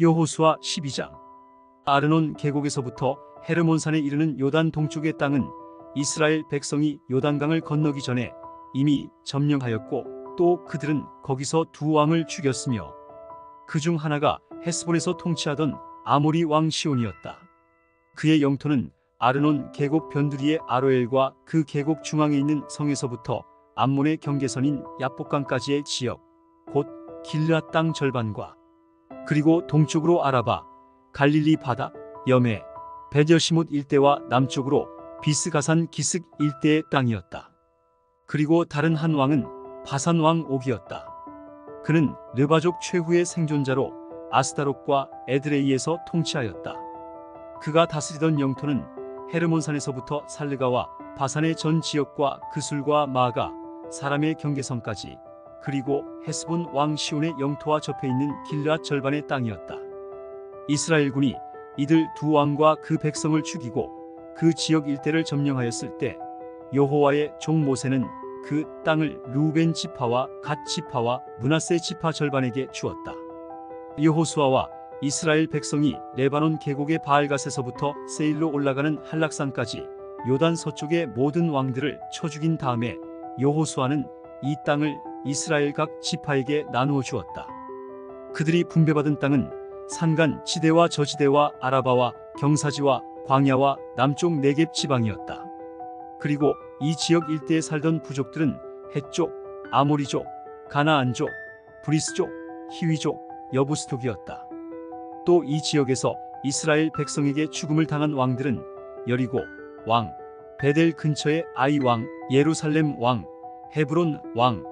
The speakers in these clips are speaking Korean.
여호수아 12장. 아르논 계곡에서부터 헤르몬산에 이르는 요단 동쪽의 땅은 이스라엘 백성이 요단강을 건너기 전에 이미 점령하였고, 또 그들은 거기서 두 왕을 죽였으며 그 중 하나가 헤스본에서 통치하던 아모리 왕 시온이었다. 그의 영토는 아르논 계곡 변두리의 아로엘과 그 계곡 중앙에 있는 성에서부터 암몬의 경계선인 야복강까지의 지역, 곧 길르앗 땅 절반과 그리고 동쪽으로 아라바, 갈릴리 바다, 여메, 벳여시못 일대와 남쪽으로 비스가산 기슭 일대의 땅이었다. 그리고 다른 한 왕은 바산 왕 옥이었다. 그는 르바족 최후의 생존자로 아스다롯과 에드레이에서 통치하였다. 그가 다스리던 영토는 헤르몬산에서부터 살르가와 바산의 전 지역과 그술과 마가, 사람의 경계선까지, 그리고 헤스본 왕 시온의 영토와 접해 있는 길르앗 절반의 땅이었다. 이스라엘군이 이들 두 왕과 그 백성을 죽이고 그 지역 일대를 점령하였을 때 여호와의 종 모세는 그 땅을 르우벤 지파와 갓 지파와 므낫세 지파 절반에게 주었다. 여호수아와 이스라엘 백성이 레바논 계곡의 바알갓에서부터 세일로 올라가는 한락산까지 요단 서쪽의 모든 왕들을 쳐 죽인 다음에 여호수아는 이 땅을 이스라엘 각 지파에게 나누어 주었다. 그들이 분배받은 땅은 산간 지대와 저지대와 아라바와 경사지와 광야와 남쪽 네겝 지방이었다. 그리고 이 지역 일대에 살던 부족들은 헷족, 아모리족, 가나안족, 브리스족, 히위족, 여부스족이었다. 또 이 지역에서 이스라엘 백성에게 죽음을 당한 왕들은 여리고 왕, 베델 근처의 아이 왕, 예루살렘 왕, 헤브론 왕,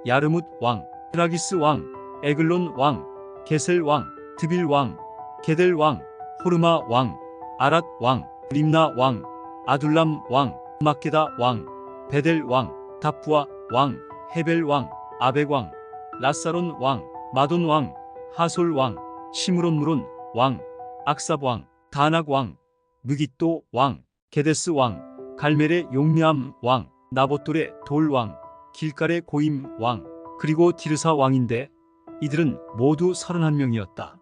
야르뭇 왕, 라기스 왕, 에글론 왕, 게셀 왕, 드빌 왕, 게델 왕, 호르마 왕, 아랏 왕, 림나 왕, 아둘람 왕, 막게다 왕, 베델 왕, 다푸아 왕, 헤벨 왕, 아벡 왕, 라사론 왕, 마돈 왕, 하솔 왕, 시므론므론 왕, 악삽 왕, 다낙 왕, 무깃도 왕, 게데스 왕, 갈멜의 용미암 왕, 나봇돌의 돌 왕, 길갈의 고임 왕, 그리고 디르사 왕인데 이들은 모두 31명이었다.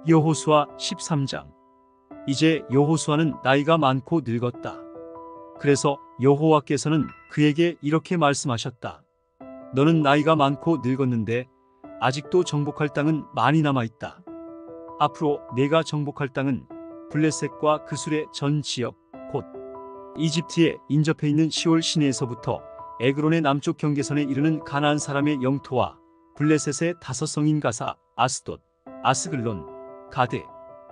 여호수아 13장. 이제 여호수아는 나이가 많고 늙었다. 그래서 여호와께서는 그에게 이렇게 말씀하셨다. 너는 나이가 많고 늙었는데 아직도 정복할 땅은 많이 남아있다. 앞으로 내가 정복할 땅은 블레셋과 그술의 전 지역, 곧 이집트에 인접해 있는 시올 시내에서부터 에그론의 남쪽 경계선에 이르는 가나안 사람의 영토와 블레셋의 5성인 가사, 아스돗, 아스글론, 가데,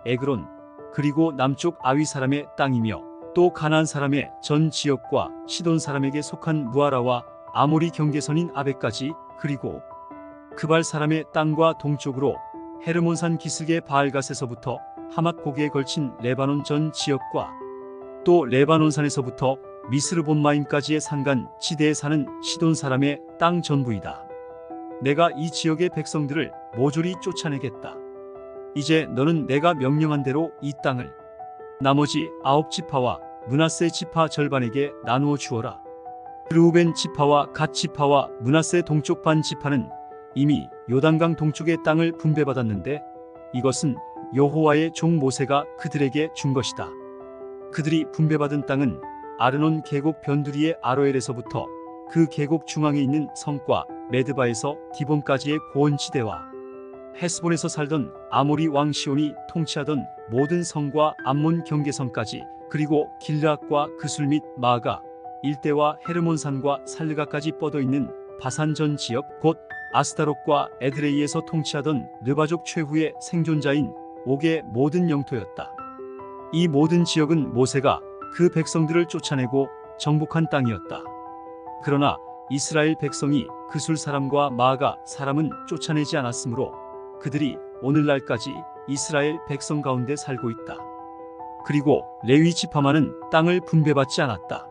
에그론, 그리고 남쪽 아위 사람의 땅이며 또 가나안 사람의 전 지역과 시돈 사람에게 속한 무아라와 아모리 경계선인 아벡까지, 그리고 그발 사람의 땅과 동쪽으로 헤르몬산 기슭의 바알갓에서부터 하맛 고개에 걸친 레바논 전 지역과 또 레바논산에서부터 미스르본마임까지의 산간 지대에 사는 시돈 사람의 땅 전부이다. 내가 이 지역의 백성들을 모조리 쫓아내겠다. 이제 너는 내가 명령한 대로 이 땅을 나머지 9지파와 므낫세 지파 절반에게 나누어 주어라. 르우벤 지파와 갓 지파와 므낫세 동쪽 반 지파는 이미 요단강 동쪽의 땅을 분배받았는데 이것은 여호와의 종 모세가 그들에게 준 것이다. 그들이 분배받은 땅은 아르논 계곡 변두리의 아로엘에서부터 그 계곡 중앙에 있는 성과 메드바에서 디본까지의 고원지대와 헤스본에서 살던 아모리 왕 시온이 통치하던 모든 성과 암몬 경계선까지, 그리고 길르앗과 그술 및 마가 일대와 헤르몬산과 살르가까지 뻗어있는 바산 전 지역, 곧 아스다롯과 에드레이에서 통치하던 르바족 최후의 생존자인 옥의 모든 영토였다. 이 모든 지역은 모세가 그 백성들을 쫓아내고 정복한 땅이었다. 그러나 이스라엘 백성이 그술 사람과 마가 사람은 쫓아내지 않았으므로 그들이 오늘날까지 이스라엘 백성 가운데 살고 있다. 그리고 레위 지파만은 땅을 분배받지 않았다.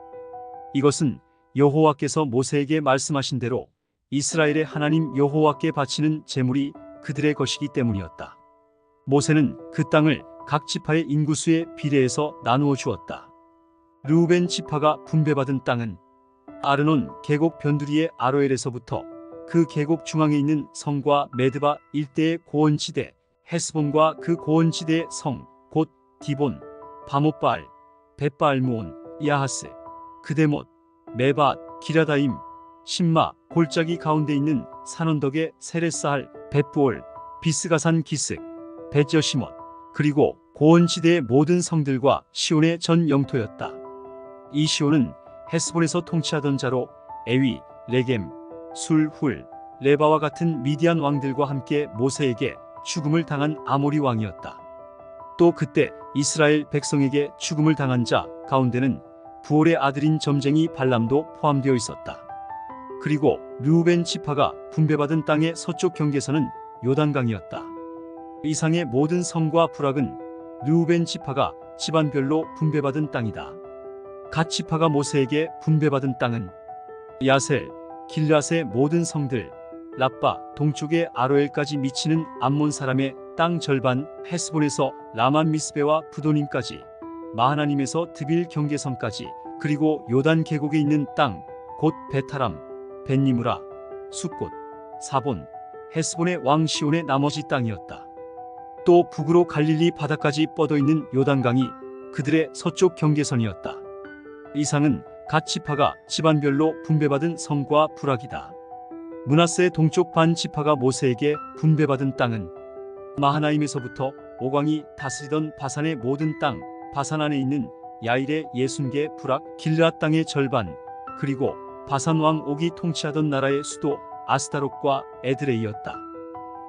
이것은 여호와께서 모세에게 말씀하신 대로 이스라엘의 하나님 여호와께 바치는 제물이 그들의 것이기 때문이었다. 모세는 그 땅을 각 지파의 인구수에 비례해서 나누어 주었다. 르우벤 지파가 분배받은 땅은 아르논 계곡 변두리의 아로엘에서부터 그 계곡 중앙에 있는 성과 메드바 일대의 고원지대, 헤스본과 그 고원지대의 성, 곧 디본, 바못바알, 벳바알므온, 야하스, 그데못, 메밧, 기라다임, 신마, 골짜기 가운데 있는 산언덕의 세레사할, 벳부올, 비스가산 기슭, 벳여시못, 그리고 고원지대의 모든 성들과 시온의 전 영토였다. 이 시온은 헤스본에서 통치하던 자로 에위, 레겜, 술, 훌, 레바와 같은 미디안 왕들과 함께 모세에게 죽음을 당한 아모리 왕이었다. 또 그때 이스라엘 백성에게 죽음을 당한 자 가운데는 부올의 아들인 점쟁이 발람도 포함되어 있었다. 그리고 르우벤 지파가 분배받은 땅의 서쪽 경계선은 요단강이었다. 이상의 모든 성과 부락은 르우벤 지파가 집안별로 분배받은 땅이다. 갓 지파가 모세에게 분배받은 땅은 야셀, 길앗의 모든 성들, 라빠, 동쪽의 아로엘까지 미치는 암몬 사람의 땅 절반, 헤스본에서 라만 미스베와 부도님까지, 마하나님에서 드빌 경계선까지, 그리고 요단 계곡에 있는 땅, 곧 베타람, 벳니무라, 숫곳, 사본, 헤스본의 왕 시온의 나머지 땅이었다. 또 북으로 갈릴리 바다까지 뻗어있는 요단강이 그들의 서쪽 경계선이었다. 이상은 갓 지파가 집안별로 분배받은 성과 부락이다. 므낫세의 동쪽 반 지파가 모세에게 분배받은 땅은 마하나임에서부터 오광이 다스리던 바산의 모든 땅, 바산 안에 있는 야일의 60개 부락, 길앗 땅의 절반, 그리고 바산 왕 옥이 통치하던 나라의 수도 아스타롯과 에드레이였다.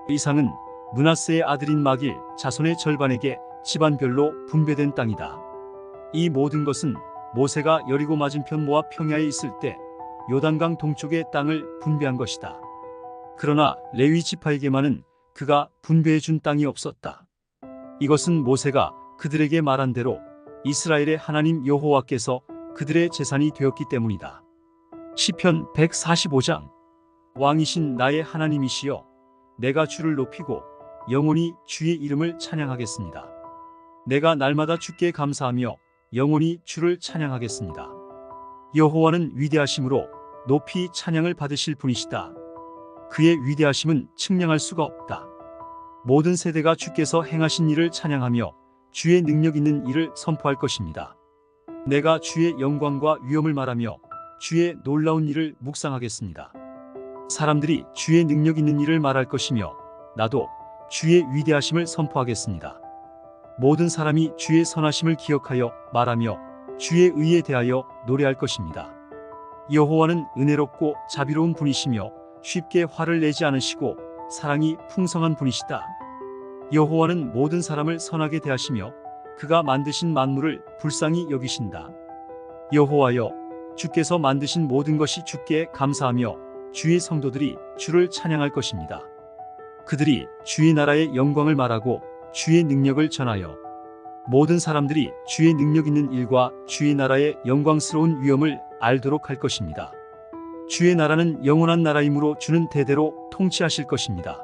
이상은 므낫세의 아들인 마길 자손의 절반에게 집안별로 분배된 땅이다. 이 모든 것은 모세가 여리고 맞은편 모압 평야에 있을 때 요단강 동쪽의 땅을 분배한 것이다. 그러나 레위 지파에게만은 그가 분배해 준 땅이 없었다. 이것은 모세가 그들에게 말한 대로 이스라엘의 하나님 여호와께서 그들의 재산이 되었기 때문이다. 시편 145장. 왕이신 나의 하나님이시여, 내가 주를 높이고 영원히 주의 이름을 찬양하겠습니다. 내가 날마다 주께 감사하며 영원히 주를 찬양하겠습니다. 여호와는 위대하심으로 높이 찬양을 받으실 분이시다. 그의 위대하심은 측량할 수가 없다. 모든 세대가 주께서 행하신 일을 찬양하며 주의 능력 있는 일을 선포할 것입니다. 내가 주의 영광과 위엄을 말하며 주의 놀라운 일을 묵상하겠습니다. 사람들이 주의 능력 있는 일을 말할 것이며 나도 주의 위대하심을 선포하겠습니다. 모든 사람이 주의 선하심을 기억하여 말하며 주의 의에 대하여 노래할 것입니다. 여호와는 은혜롭고 자비로운 분이시며 쉽게 화를 내지 않으시고 사랑이 풍성한 분이시다. 여호와는 모든 사람을 선하게 대하시며 그가 만드신 만물을 불쌍히 여기신다. 여호와여, 주께서 만드신 모든 것이 주께 감사하며 주의 성도들이 주를 찬양할 것입니다. 그들이 주의 나라의 영광을 말하고 주의 능력을 전하여 모든 사람들이 주의 능력 있는 일과 주의 나라의 영광스러운 위엄을 알도록 할 것입니다. 주의 나라는 영원한 나라이므로 주는 대대로 통치하실 것입니다.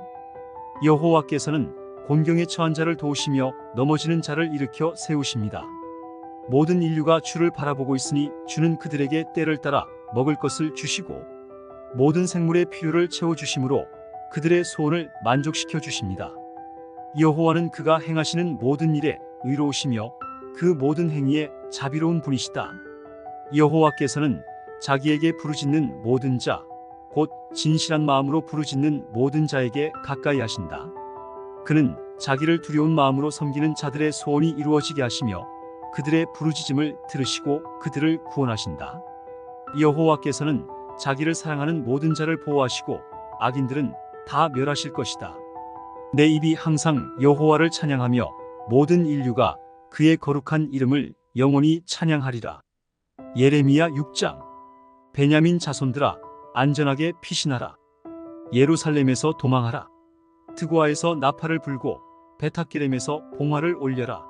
여호와께서는 곤경에 처한 자를 도우시며 넘어지는 자를 일으켜 세우십니다. 모든 인류가 주를 바라보고 있으니 주는 그들에게 때를 따라 먹을 것을 주시고 모든 생물의 필요를 채워주심으로 그들의 소원을 만족시켜 주십니다. 여호와는 그가 행하시는 모든 일에 의로우시며 그 모든 행위에 자비로운 분이시다. 여호와께서는 자기에게 부르짖는 모든 자, 곧 진실한 마음으로 부르짖는 모든 자에게 가까이 하신다. 그는 자기를 두려운 마음으로 섬기는 자들의 소원이 이루어지게 하시며 그들의 부르짖음을 들으시고 그들을 구원하신다. 여호와께서는 자기를 사랑하는 모든 자를 보호하시고 악인들은 다 멸하실 것이다. 내 입이 항상 여호와를 찬양하며 모든 인류가 그의 거룩한 이름을 영원히 찬양하리라. 예레미야 6장. 베냐민 자손들아, 안전하게 피신하라. 예루살렘에서 도망하라. 드고아에서 나팔을 불고 베타게렘에서 봉화를 올려라.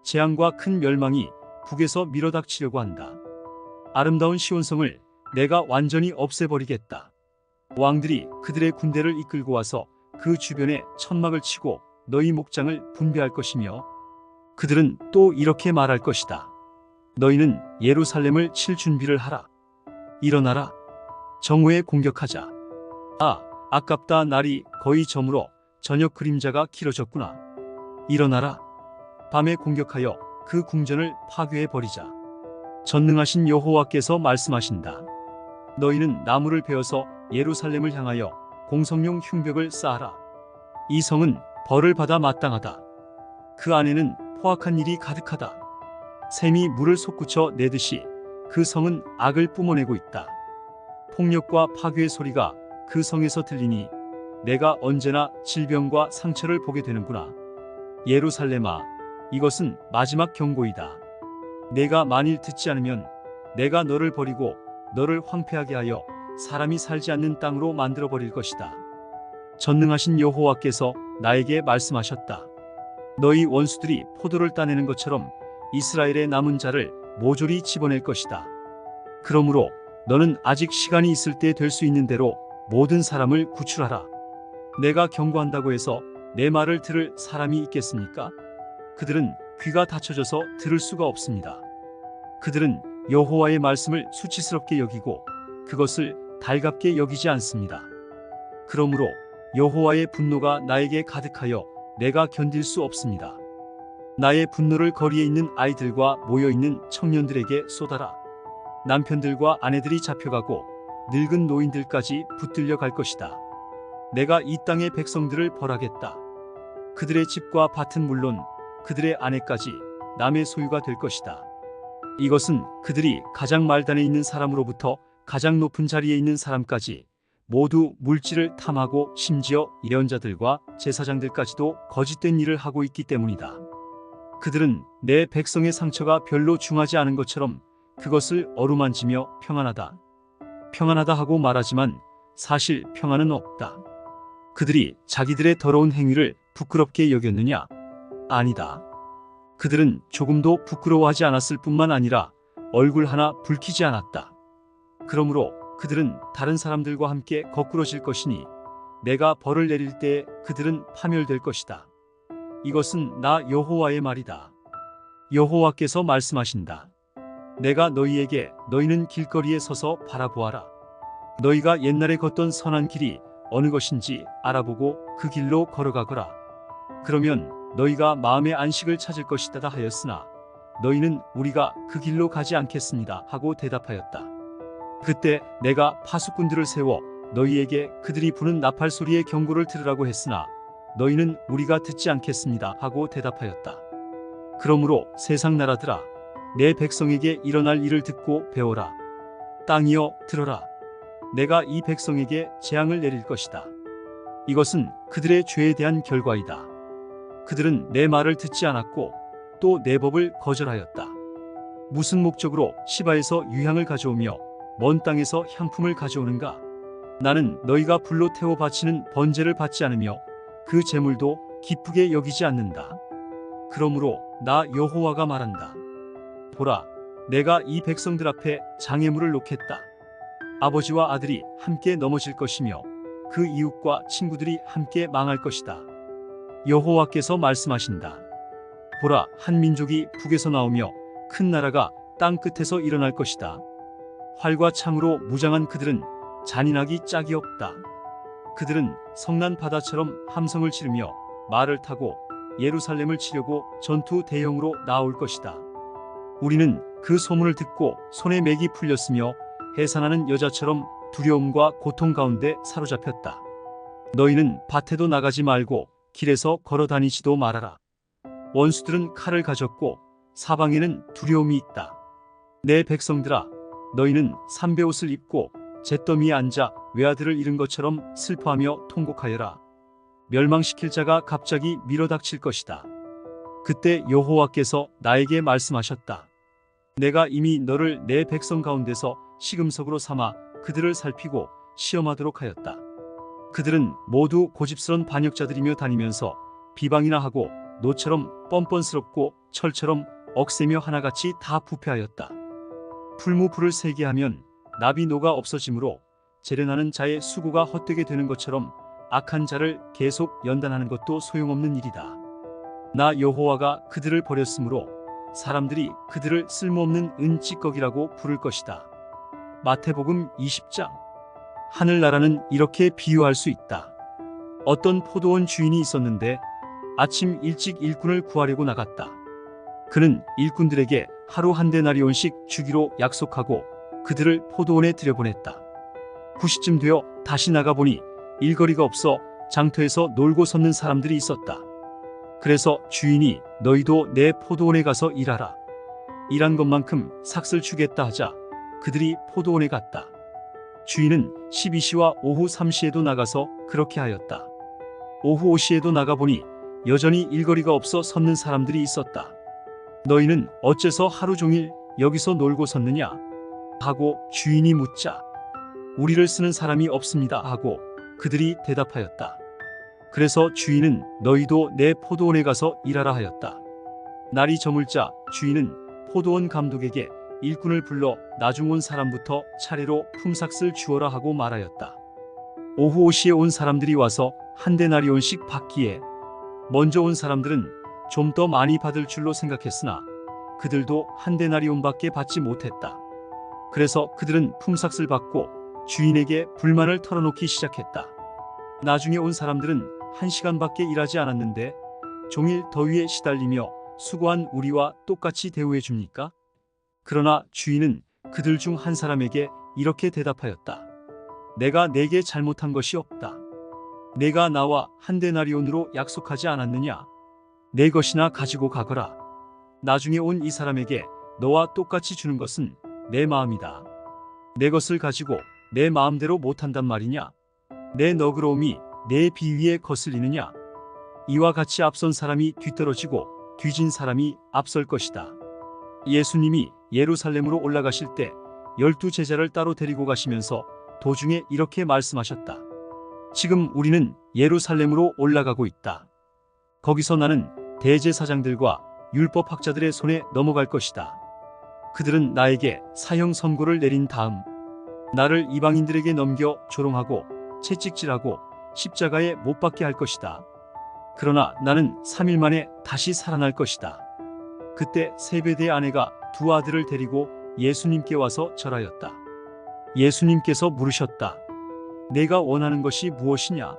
재앙과 큰 멸망이 북에서 밀어닥치려고 한다. 아름다운 시온성을 내가 완전히 없애버리겠다. 왕들이 그들의 군대를 이끌고 와서 그 주변에 천막을 치고 너희 목장을 분배할 것이며 그들은 또 이렇게 말할 것이다. 너희는 예루살렘을 칠 준비를 하라. 일어나라. 정오에 공격하자. 아, 아깝다. 날이 거의 저물어 저녁 그림자가 길어졌구나. 일어나라. 밤에 공격하여 그 궁전을 파괴해 버리자. 전능하신 여호와께서 말씀하신다. 너희는 나무를 베어서 예루살렘을 향하여 공성용 흉벽을 쌓아라. 이 성은 벌을 받아 마땅하다. 그 안에는 포악한 일이 가득하다. 샘이 물을 솟구쳐 내듯이 그 성은 악을 뿜어내고 있다. 폭력과 파괴의 소리가 그 성에서 들리니 내가 언제나 질병과 상처를 보게 되는구나. 예루살렘아, 이것은 마지막 경고이다. 내가 만일 듣지 않으면 내가 너를 버리고 너를 황폐하게 하여 사람이 살지 않는 땅으로 만들어 버릴 것이다. 전능하신 여호와께서 나에게 말씀하셨다. 너희 원수들이 포도를 따내는 것처럼 이스라엘의 남은 자를 모조리 집어낼 것이다. 그러므로 너는 아직 시간이 있을 때 될 수 있는 대로 모든 사람을 구출하라. 내가 경고한다고 해서 내 말을 들을 사람이 있겠습니까? 그들은 귀가 닫혀져서 들을 수가 없습니다. 그들은 여호와의 말씀을 수치스럽게 여기고 그것을 달갑게 여기지 않습니다. 그러므로 여호와의 분노가 나에게 가득하여 내가 견딜 수 없습니다. 나의 분노를 거리에 있는 아이들과 모여있는 청년들에게 쏟아라. 남편들과 아내들이 잡혀가고 늙은 노인들까지 붙들려 갈 것이다. 내가 이 땅의 백성들을 벌하겠다. 그들의 집과 밭은 물론 그들의 아내까지 남의 소유가 될 것이다. 이것은 그들이 가장 말단에 있는 사람으로부터 가장 높은 자리에 있는 사람까지 모두 물질을 탐하고 심지어 예언자들과 제사장들까지도 거짓된 일을 하고 있기 때문이다. 그들은 내 백성의 상처가 별로 중하지 않은 것처럼 그것을 어루만지며 평안하다. 평안하다 하고 말하지만 사실 평안은 없다. 그들이 자기들의 더러운 행위를 부끄럽게 여겼느냐? 아니다. 그들은 조금도 부끄러워하지 않았을 뿐만 아니라 얼굴 하나 붉히지 않았다. 그러므로 그들은 다른 사람들과 함께 거꾸러질 것이니 내가 벌을 내릴 때 그들은 파멸될 것이다. 이것은 나 여호와의 말이다. 여호와께서 말씀하신다. 내가 너희에게 너희는 길거리에 서서 바라보아라. 너희가 옛날에 걷던 선한 길이 어느 것인지 알아보고 그 길로 걸어가거라. 그러면 너희가 마음의 안식을 찾을 것이다 하였으나 너희는 우리가 그 길로 가지 않겠습니다 하고 대답하였다. 그때 내가 파수꾼들을 세워 너희에게 그들이 부는 나팔 소리의 경고를 들으라고 했으나 너희는 우리가 듣지 않겠습니다 하고 대답하였다. 그러므로 세상 나라들아, 내 백성에게 일어날 일을 듣고 배워라. 땅이여 들어라. 내가 이 백성에게 재앙을 내릴 것이다. 이것은 그들의 죄에 대한 결과이다. 그들은 내 말을 듣지 않았고 또 내 법을 거절하였다. 무슨 목적으로 시바에서 유향을 가져오며 먼 땅에서 향품을 가져오는가? 나는 너희가 불로 태워 바치는 번제를 받지 않으며 그 제물도 기쁘게 여기지 않는다. 그러므로 나 여호와가 말한다. 보라, 내가 이 백성들 앞에 장애물을 놓겠다. 아버지와 아들이 함께 넘어질 것이며 그 이웃과 친구들이 함께 망할 것이다. 여호와께서 말씀하신다. 보라, 한 민족이 북에서 나오며 큰 나라가 땅 끝에서 일어날 것이다. 활과 창으로 무장한 그들은 잔인하기 짝이 없다. 그들은 성난 바다처럼 함성을 치르며 말을 타고 예루살렘을 치려고 전투 대형으로 나올 것이다. 우리는 그 소문을 듣고 손에 맥이 풀렸으며 해산하는 여자처럼 두려움과 고통 가운데 사로잡혔다. 너희는 밭에도 나가지 말고 길에서 걸어 다니지도 말아라. 원수들은 칼을 가졌고 사방에는 두려움이 있다. 내 백성들아, 너희는 삼베옷을 입고 잿더미에 앉아 외아들을 잃은 것처럼 슬퍼하며 통곡하여라. 멸망시킬 자가 갑자기 밀어닥칠 것이다. 그때 여호와께서 나에게 말씀하셨다. 내가 이미 너를 내 백성 가운데서 시금석으로 삼아 그들을 살피고 시험하도록 하였다. 그들은 모두 고집스런 반역자들이며 다니면서 비방이나 하고 노처럼 뻔뻔스럽고 철처럼 억세며 하나같이 다 부패하였다. 풀무불을 세게 하면 나비노가 없어지므로 재련하는 자의 수고가 헛되게 되는 것처럼 악한 자를 계속 연단하는 것도 소용없는 일이다. 나 여호와가 그들을 버렸으므로 사람들이 그들을 쓸모없는 은찌꺼기라고 부를 것이다. 마태복음 20장. 하늘나라는 이렇게 비유할 수 있다. 어떤 포도원 주인이 있었는데 아침 일찍 일꾼을 구하려고 나갔다. 그는 일꾼들에게 하루 한 데나리온씩 주기로 약속하고 그들을 포도원에 들여보냈다. 9시쯤 되어 다시 나가보니 일거리가 없어 장터에서 놀고 섰는 사람들이 있었다. 그래서 주인이 너희도 내 포도원에 가서 일하라. 일한 것만큼 삭슬 주겠다 하자 그들이 포도원에 갔다. 주인은 12시와 오후 3시에도 나가서 그렇게 하였다. 오후 5시에도 나가보니 여전히 일거리가 없어 섰는 사람들이 있었다. 너희는 어째서 하루 종일 여기서 놀고 섰느냐? 하고 주인이 묻자 우리를 쓰는 사람이 없습니다 하고 그들이 대답하였다. 그래서 주인은 너희도 내 포도원에 가서 일하라 하였다. 날이 저물자 주인은 포도원 감독에게 일꾼을 불러 나중 온 사람부터 차례로 품삯을 주어라 하고 말하였다. 오후 5시에 온 사람들이 와서 한 데나리온씩 받기에 먼저 온 사람들은 좀 더 많이 받을 줄로 생각했으나 그들도 한 데나리온밖에 받지 못했다. 그래서 그들은 품삯을 받고 주인에게 불만을 털어놓기 시작했다. 나중에 온 사람들은 1시간밖에 일하지 않았는데 종일 더위에 시달리며 수고한 우리와 똑같이 대우해 줍니까? 그러나 주인은 그들 중 한 사람에게 이렇게 대답하였다. 내가 네게 잘못한 것이 없다. 내가 나와 한 데나리온으로 약속하지 않았느냐? 내 것이나 가지고 가거라. 나중에 온 이 사람에게 너와 똑같이 주는 것은 내 마음이다. 내 것을 가지고 내 마음대로 못한단 말이냐? 내 너그러움이 내 비위에 거슬리느냐? 이와 같이 앞선 사람이 뒤떨어지고 뒤진 사람이 앞설 것이다. 예수님이 예루살렘으로 올라가실 때 12 제자를 따로 데리고 가시면서 도중에 이렇게 말씀하셨다. 지금 우리는 예루살렘으로 올라가고 있다. 거기서 나는 대제사장들과 율법학자들의 손에 넘어갈 것이다. 그들은 나에게 사형 선고를 내린 다음 나를 이방인들에게 넘겨 조롱하고 채찍질하고 십자가에 못 박게 할 것이다. 그러나 나는 3일 만에 다시 살아날 것이다. 그때 세베대의 아내가 두 아들을 데리고 예수님께 와서 절하였다. 예수님께서 물으셨다. 내가 원하는 것이 무엇이냐?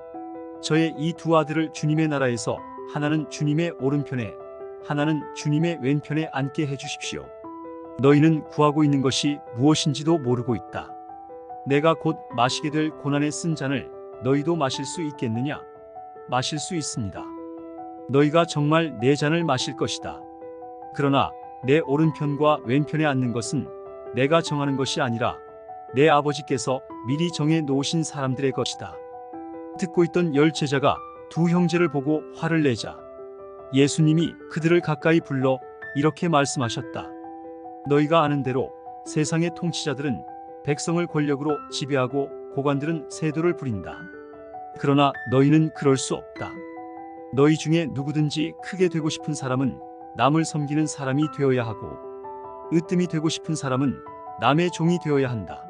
저의 이 두 아들을 주님의 나라에서 하나는 주님의 오른편에 하나는 주님의 왼편에 앉게 해주십시오. 너희는 구하고 있는 것이 무엇인지도 모르고 있다. 내가 곧 마시게 될 고난의 쓴 잔을 너희도 마실 수 있겠느냐? 마실 수 있습니다. 너희가 정말 내 잔을 마실 것이다. 그러나 내 오른편과 왼편에 앉는 것은 내가 정하는 것이 아니라 내 아버지께서 미리 정해 놓으신 사람들의 것이다. 듣고 있던 10 제자가 두 형제를 보고 화를 내자 예수님이 그들을 가까이 불러 이렇게 말씀하셨다. 너희가 아는 대로 세상의 통치자들은 백성을 권력으로 지배하고 고관들은 세도를 부린다. 그러나 너희는 그럴 수 없다. 너희 중에 누구든지 크게 되고 싶은 사람은 남을 섬기는 사람이 되어야 하고 으뜸이 되고 싶은 사람은 남의 종이 되어야 한다.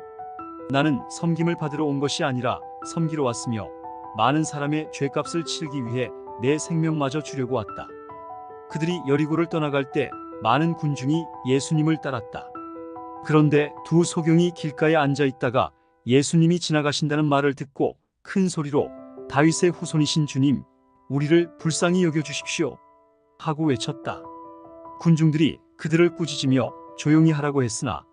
나는 섬김을 받으러 온 것이 아니라 섬기러 왔으며 많은 사람의 죄값을 치르기 위해 내 생명마저 주려고 왔다. 그들이 여리고를 떠나갈 때 많은 군중이 예수님을 따랐다. 그런데 두 소경이 길가에 앉아 있다가 예수님이 지나가신다는 말을 듣고 큰 소리로 다윗의 후손이신 주님, 우리를 불쌍히 여겨주십시오 하고 외쳤다. 군중들이 그들을 꾸짖으며 조용히 하라고 했으나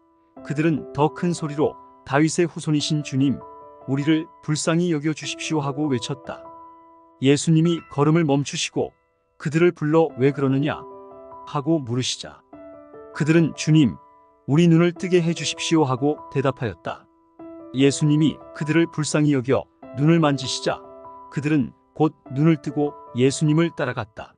그들은 더 큰 소리로 다윗의 후손이신 주님, 우리를 불쌍히 여겨주십시오 하고 외쳤다. 예수님이 걸음을 멈추시고 그들을 불러 왜 그러느냐 하고 물으시자 그들은 주님, 우리 눈을 뜨게 해주십시오 하고 대답하였다. 예수님이 그들을 불쌍히 여겨 눈을 만지시자 그들은 곧 눈을 뜨고 예수님을 따라갔다.